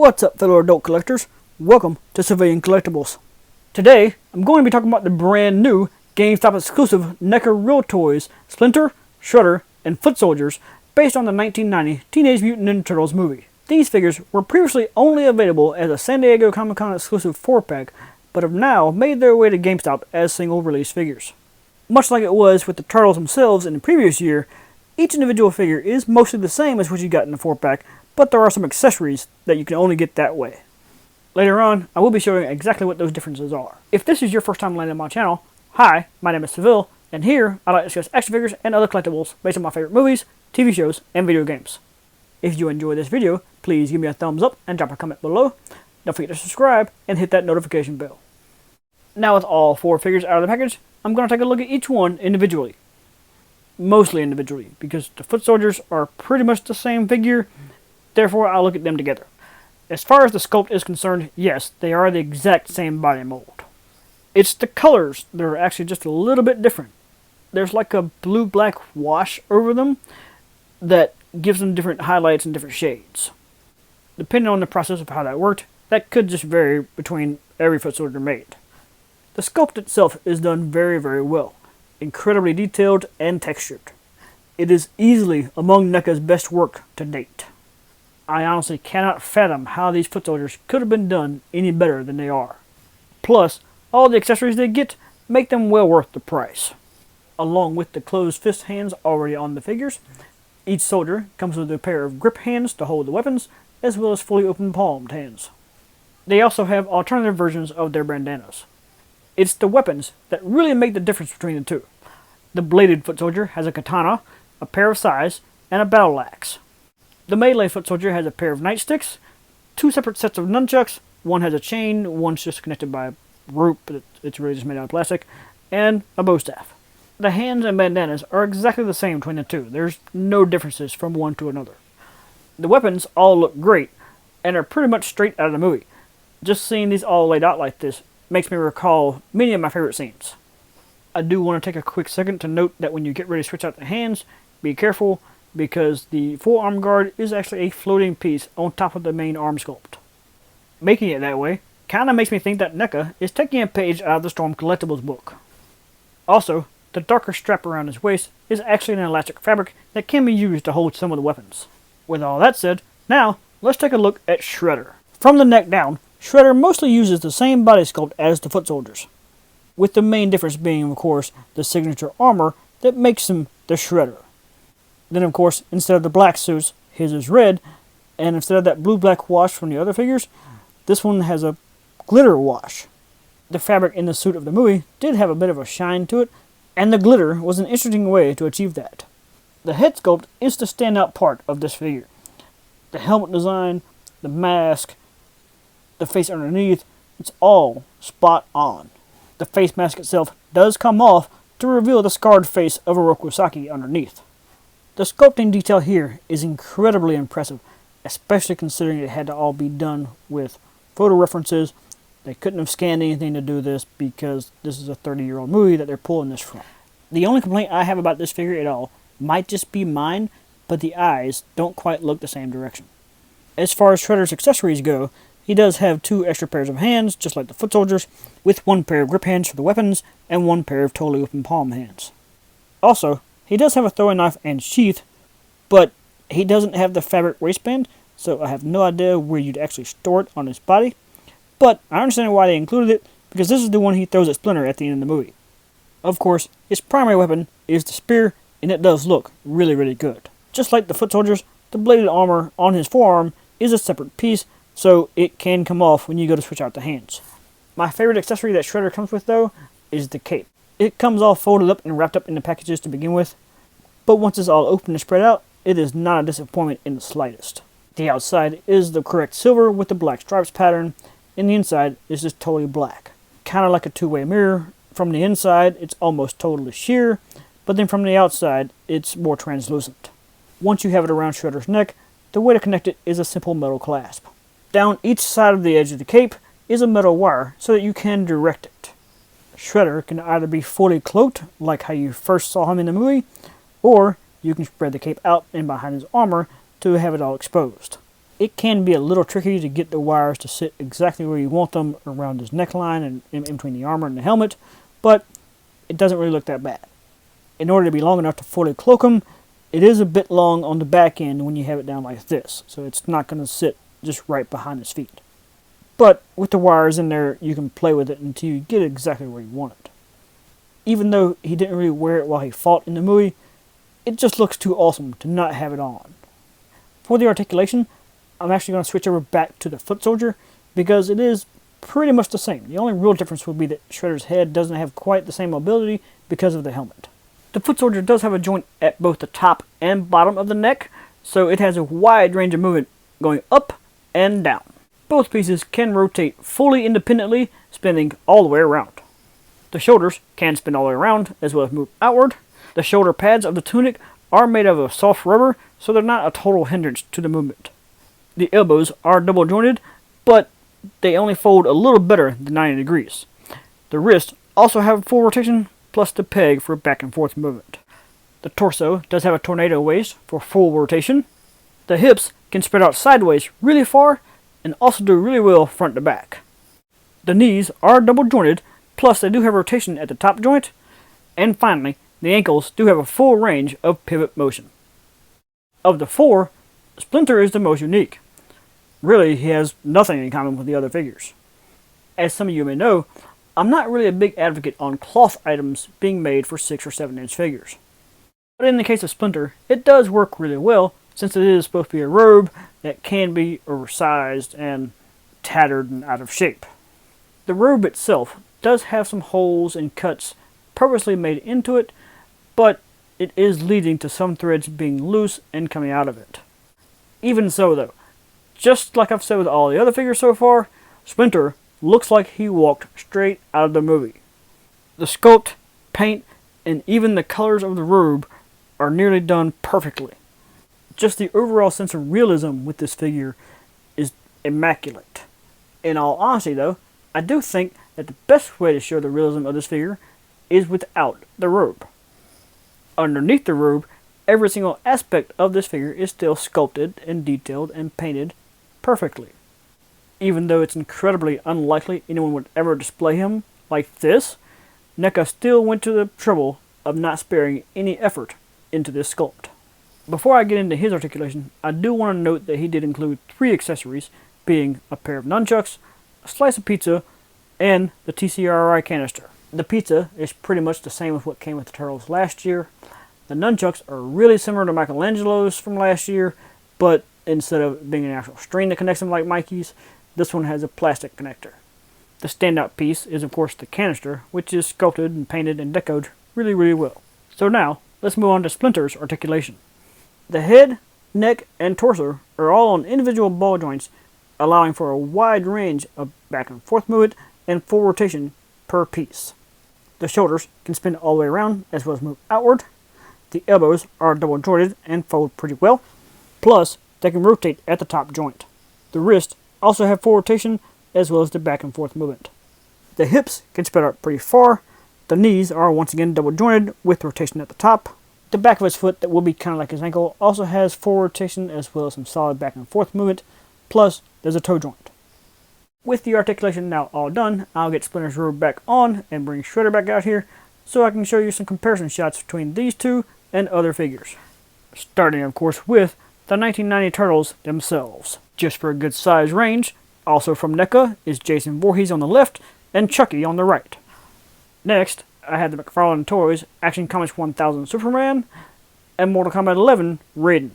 What's up, fellow adult collectors? Welcome to Civilian Collectibles. Today, I'm going to be talking about the brand new GameStop exclusive NECA Real Toys Splinter, Shredder, and Foot Soldiers based on the 1990 Teenage Mutant Ninja Turtles movie. These figures were previously only available as a San Diego Comic-Con exclusive 4-pack, but have now made their way to GameStop as single release figures. Much like it was with the Turtles themselves in the previous year, each individual figure is mostly the same as what you got in the 4-pack, but there are some accessories that you can only get that way. Later on, I will be showing exactly what those differences are. If this is your first time landing on my channel, hi, my name is Seville, and here I like to discuss action figures and other collectibles based on my favorite movies, TV shows, and video games. If you enjoy this video, please give me a thumbs up and drop a comment below. Don't forget to subscribe and hit that notification bell. Now with all 4 figures out of the package, I'm going to take a look at each one individually. Mostly individually, because the Foot Soldiers are pretty much the same figure, therefore I'll look at them together. As far as the sculpt is concerned, yes, they are the exact same body mold. It's the colors that are actually just a little bit different. There's like a blue-black wash over them that gives them different highlights and different shades. Depending on the process of how that worked, that could just vary between every Foot Soldier made. The sculpt itself is done very, very well. Incredibly detailed and textured. It is easily among NECA's best work to date. I honestly cannot fathom how these Foot Soldiers could have been done any better than they are. Plus, all the accessories they get make them well worth the price. Along with the closed fist hands already on the figures, each soldier comes with a pair of grip hands to hold the weapons, as well as fully open palmed hands. They also have alternative versions of their bandanas. It's the weapons that really make the difference between the two. The bladed Foot Soldier has a katana, a pair of sais, and a battle axe. The melee Foot Soldier has a pair of nightsticks, 2 separate sets of nunchucks, one has a chain, one's just connected by a rope, but it's really just made out of plastic, and a bow staff. The hands and bandanas are exactly the same between the two. There's no differences from one to another. The weapons all look great, and are pretty much straight out of the movie. Just seeing these all laid out like this makes me recall many of my favorite scenes. I do want to take a quick second to note that when you get ready to switch out the hands, be careful, because the forearm guard is actually a floating piece on top of the main arm sculpt. Making it that way kinda makes me think that NECA is taking a page out of the Storm Collectibles book. Also, the darker strap around his waist is actually an elastic fabric that can be used to hold some of the weapons. With all that said, now let's take a look at Shredder. From the neck down, Shredder mostly uses the same body sculpt as the Foot Soldiers, with the main difference being, of course, the signature armor that makes him the Shredder. Then, of course, instead of the black suits, his is red, and instead of that blue-black wash from the other figures, this one has a glitter wash. The fabric in the suit of the movie did have a bit of a shine to it, and the glitter was an interesting way to achieve that. The head sculpt is the standout part of this figure. The helmet design, the mask, the face underneath, it's all spot on. The face mask itself does come off to reveal the scarred face of Oroku Saki underneath. The sculpting detail here is incredibly impressive, especially considering it had to all be done with photo references. They couldn't have scanned anything to do this because this is a 30-year-old movie that they're pulling this from. The only complaint I have about this figure at all might just be mine, but the eyes don't quite look the same direction. As far as Shredder's accessories go, he does have 2 extra pairs of hands, just like the Foot Soldiers, with 1 pair of grip hands for the weapons and 1 pair of totally open palm hands. Also, he does have a throwing knife and sheath, but he doesn't have the fabric waistband, so I have no idea where you'd actually store it on his body. But I understand why they included it, because this is the one he throws at Splinter at the end of the movie. Of course, his primary weapon is the spear, and it does look really, really good. Just like the Foot Soldiers, the bladed armor on his forearm is a separate piece, so it can come off when you go to switch out the hands. My favorite accessory that Shredder comes with, though, is the cape. It comes all folded up and wrapped up in the packages to begin with, but once it's all open and spread out, it is not a disappointment in the slightest. The outside is the correct silver with the black stripes pattern, and the inside is just totally black. Kind of like a two-way mirror. From the inside, it's almost totally sheer, but then from the outside, it's more translucent. Once you have it around Shredder's neck, the way to connect it is a simple metal clasp. Down each side of the edge of the cape is a metal wire so that you can direct it. Shredder can either be fully cloaked, like how you first saw him in the movie, or you can spread the cape out and behind his armor to have it all exposed. It can be a little tricky to get the wires to sit exactly where you want them around his neckline and in between the armor and the helmet, but it doesn't really look that bad. In order to be long enough to fully cloak him, it is a bit long on the back end when you have it down like this, so it's not going to sit just right behind his feet. But with the wires in there, you can play with it until you get exactly where you want it. Even though he didn't really wear it while he fought in the movie, it just looks too awesome to not have it on. For the articulation, I'm actually going to switch over back to the foot soldier because it is pretty much the same. The only real difference would be that Shredder's head doesn't have quite the same mobility because of the helmet. The foot soldier does have a joint at both the top and bottom of the neck, so it has a wide range of movement going up and down. Both pieces can rotate fully independently, spinning all the way around. The shoulders can spin all the way around, as well as move outward. The shoulder pads of the tunic are made of a soft rubber, so they're not a total hindrance to the movement. The elbows are double jointed, but they only fold a little better than 90 degrees. The wrists also have full rotation, plus the peg for back and forth movement. The torso does have a tornado waist for full rotation. The hips can spread out sideways really far, and also do really well front to back. The knees are double jointed, plus they do have rotation at the top joint. And finally, the ankles do have a full range of pivot motion. Of the four, Splinter is the most unique. Really, he has nothing in common with the other figures. As some of you may know, I'm not really a big advocate on cloth items being made for 6 or 7 inch figures. But in the case of Splinter, it does work really well, since it is supposed to be a robe that can be oversized and tattered and out of shape. The robe itself does have some holes and cuts purposely made into it, but it is leading to some threads being loose and coming out of it. Even so though, just like I've said with all the other figures so far, Splinter looks like he walked straight out of the movie. The sculpt, paint, and even the colors of the robe are nearly done perfectly. Just the overall sense of realism with this figure is immaculate. In all honesty though, I do think that the best way to show the realism of this figure is without the robe. Underneath the robe, every single aspect of this figure is still sculpted and detailed and painted perfectly. Even though it's incredibly unlikely anyone would ever display him like this, NECA still went to the trouble of not sparing any effort into this sculpt. Before I get into his articulation, I do want to note that he did include 3 accessories, being a pair of nunchucks, a slice of pizza, and the TCRI canister. The pizza is pretty much the same as what came with the Turtles last year. The nunchucks are really similar to Michelangelo's from last year, but instead of being an actual string that connects them like Mikey's, this one has a plastic connector. The standout piece is of course the canister, which is sculpted and painted and decoed really well. So now, let's move on to Splinter's articulation. The head, neck, and torso are all on individual ball joints, allowing for a wide range of back and forth movement and full rotation per piece. The shoulders can spin all the way around as well as move outward. The elbows are double jointed and fold pretty well, plus they can rotate at the top joint. The wrists also have full rotation as well as the back and forth movement. The hips can spread out pretty far. The knees are once again double jointed with rotation at the top. The back of his foot, that will be kind of like his ankle, also has full rotation as well as some solid back and forth movement, plus there's a toe joint. With the articulation now all done, I'll get Splinter's robe back on and bring Shredder back out here so I can show you some comparison shots between these two and other figures. Starting of course with the 1990 Turtles themselves. Just for a good size range, also from NECA, is Jason Voorhees on the left and Chucky on the right. Next, I had the McFarlane Toys Action Comics 1000 Superman and Mortal Kombat 11 Raiden.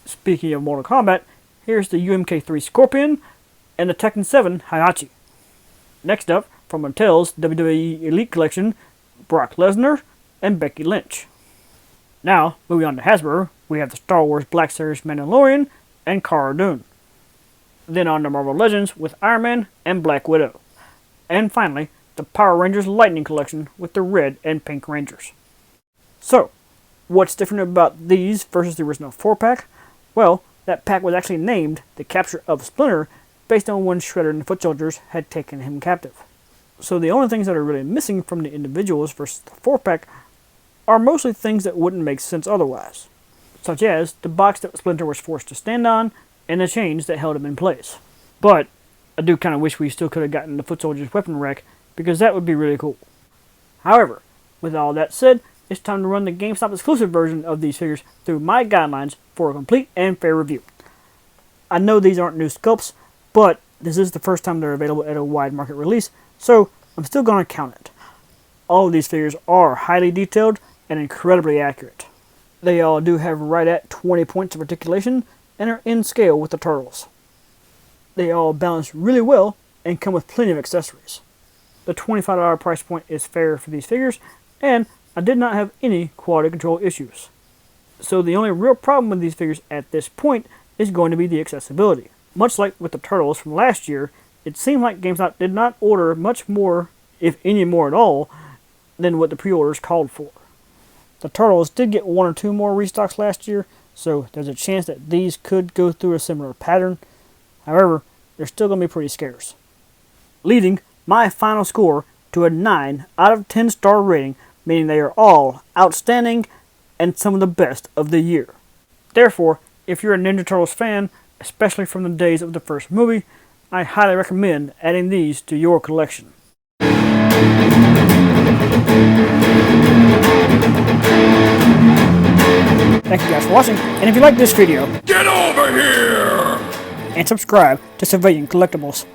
Speaking of Mortal Kombat, here's the UMK3 Scorpion and the Tekken 7 Heihachi. Next up, from Mattel's WWE Elite Collection, Brock Lesnar and Becky Lynch. Now, moving on to Hasbro, we have the Star Wars Black Series Mandalorian and Cara Dune. Then on to Marvel Legends with Iron Man and Black Widow. And finally, the Power Rangers Lightning Collection with the Red and Pink Rangers. So, what's different about these versus the original 4-pack? Well, that pack was actually named The Capture of Splinter based on when Shredder and the Foot Soldiers had taken him captive. So the only things that are really missing from the individuals versus the 4-pack are mostly things that wouldn't make sense otherwise, such as the box that Splinter was forced to stand on and the chains that held him in place. But I do kind of wish we still could have gotten the foot soldier's weapon rack, because that would be really cool. However, with all that said, it's time to run the GameStop exclusive version of these figures through my guidelines for a complete and fair review. I know these aren't new sculpts, but this is the first time they're available at a wide market release, so I'm still going to count it. All of these figures are highly detailed and incredibly accurate. They all do have right at 20 points of articulation and are in scale with the turtles. They all balance really well and come with plenty of accessories. The $25 price point is fair for these figures, and I did not have any quality control issues. So the only real problem with these figures at this point is going to be the accessibility. Much like with the turtles from last year, it seemed like GameStop did not order much more, if any more at all, than what the pre-orders called for. The turtles did get one or two more restocks last year, so there's a chance that these could go through a similar pattern. However, they're still going to be pretty scarce. Leading my final score to a 9 out of 10 star rating, meaning they are all outstanding and some of the best of the year. Therefore, if you're a Ninja Turtles fan, especially from the days of the first movie, I highly recommend adding these to your collection. Thank you guys for watching, and if you like this video, get over here! And subscribe to Civilian Collectibles.